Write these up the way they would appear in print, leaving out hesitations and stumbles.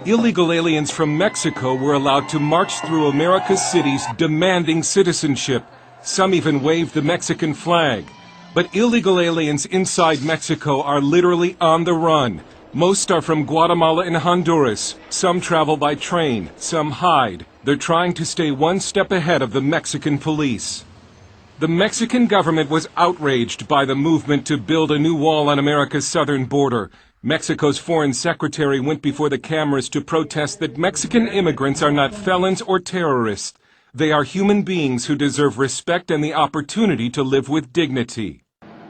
Illegal aliens from Mexico were allowed to march through America's cities demanding citizenship. Some even waved the Mexican flag. But illegal aliens inside Mexico are literally on the run. Most are from Guatemala and Honduras. Some travel by train. Some hide. They're trying to stay one step ahead of the Mexican police. The Mexican government was outraged by the movement to build a new wall on America's southern border. Mexico's foreign secretary went before the cameras to protest that Mexican immigrants are not felons or terrorists. They are human beings who deserve respect and the opportunity to live with dignity.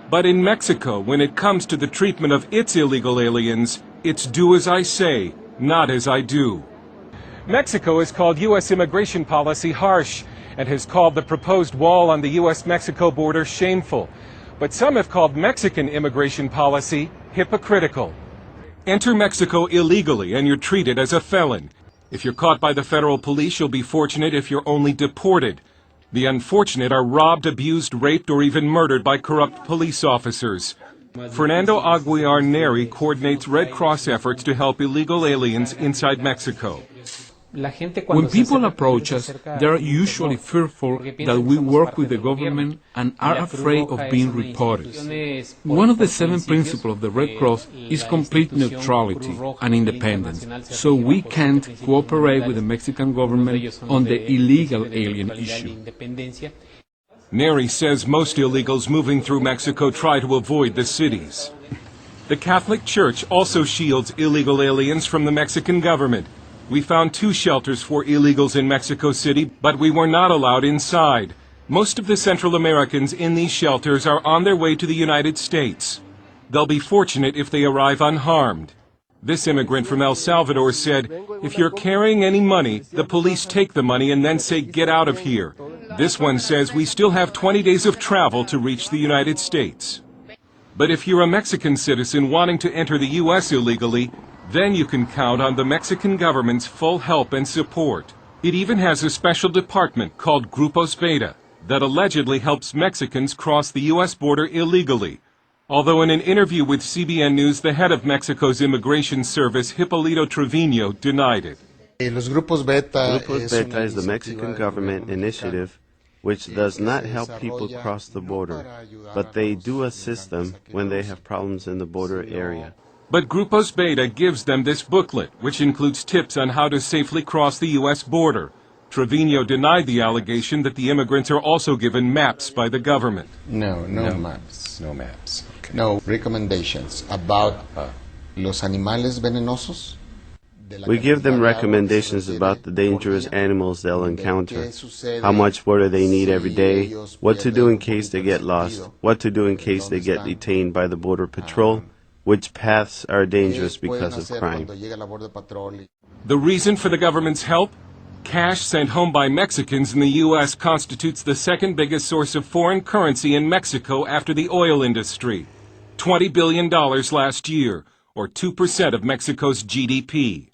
But in Mexico, when it comes to the treatment of its illegal aliens, it's do as I say, not as I do. Mexico has called U.S. immigration policy harsh and has called the proposed wall on the U.S.-Mexico border shameful. But some have called Mexican immigration policy hypocritical. Enter Mexico illegally and you're treated as a felon. If you're caught by the federal police, you'll be fortunate if you're only deported. The unfortunate are robbed, abused, raped, or even murdered by corrupt police officers. Fernando Aguiar Neri coordinates Red Cross efforts to help illegal aliens inside Mexico. When people approach us, they are usually fearful that we work with the government and are afraid of being reported. One of the 7 principles of the Red Cross is complete neutrality and independence, so we can't cooperate with the Mexican government on the illegal alien issue. Neri says most illegals moving through Mexico try to avoid the cities. The Catholic Church also shields illegal aliens from the Mexican government. We found 2 shelters for illegals in Mexico City, but we were not allowed inside. Most of the Central Americans in these shelters are on their way to the United States. They'll be fortunate if they arrive unharmed. This immigrant from El Salvador said, if you're carrying any money, the police take the money and then say, get out of here. This one says we still have 20 days of travel to reach the United States. But if you're a Mexican citizen wanting to enter the U.S. illegally, then you can count on the Mexican government's full help and support. It even has a special department called Grupos Beta that allegedly helps Mexicans cross the U.S. border illegally. Although in an interview with CBN News, the head of Mexico's immigration service, Hipólito Trevino, denied it. Grupos Beta is the Mexican government initiative which does not help people cross the border, but they do assist them when they have problems in the border area. But Grupos Beta gives them this booklet, which includes tips on how to safely cross the U.S. border. Trevino denied the allegation that the immigrants are also given maps by the government. No maps. No maps. Okay. No recommendations about los animales venenosos. We give them recommendations about the dangerous animals they'll encounter, how much water they need every day, what to do in case they get lost, what to do in case they get detained by the Border Patrol, which paths are dangerous because of crime. The reason for the government's help? Cash sent home by Mexicans in the U.S. constitutes the second biggest source of foreign currency in Mexico after the oil industry. $20 billion last year, or 2% of Mexico's GDP.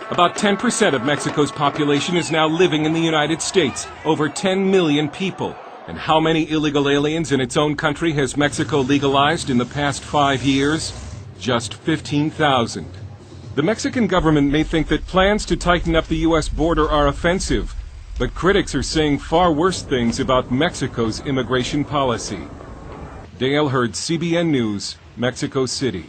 About 10% of Mexico's population is now living in the United States, over 10 million people. And how many illegal aliens in its own country has Mexico legalized in the past 5 years? Just 15,000. The Mexican government may think that plans to tighten up the U.S. border are offensive, but critics are saying far worse things about Mexico's immigration policy. Dale Hurd, CBN News, Mexico City.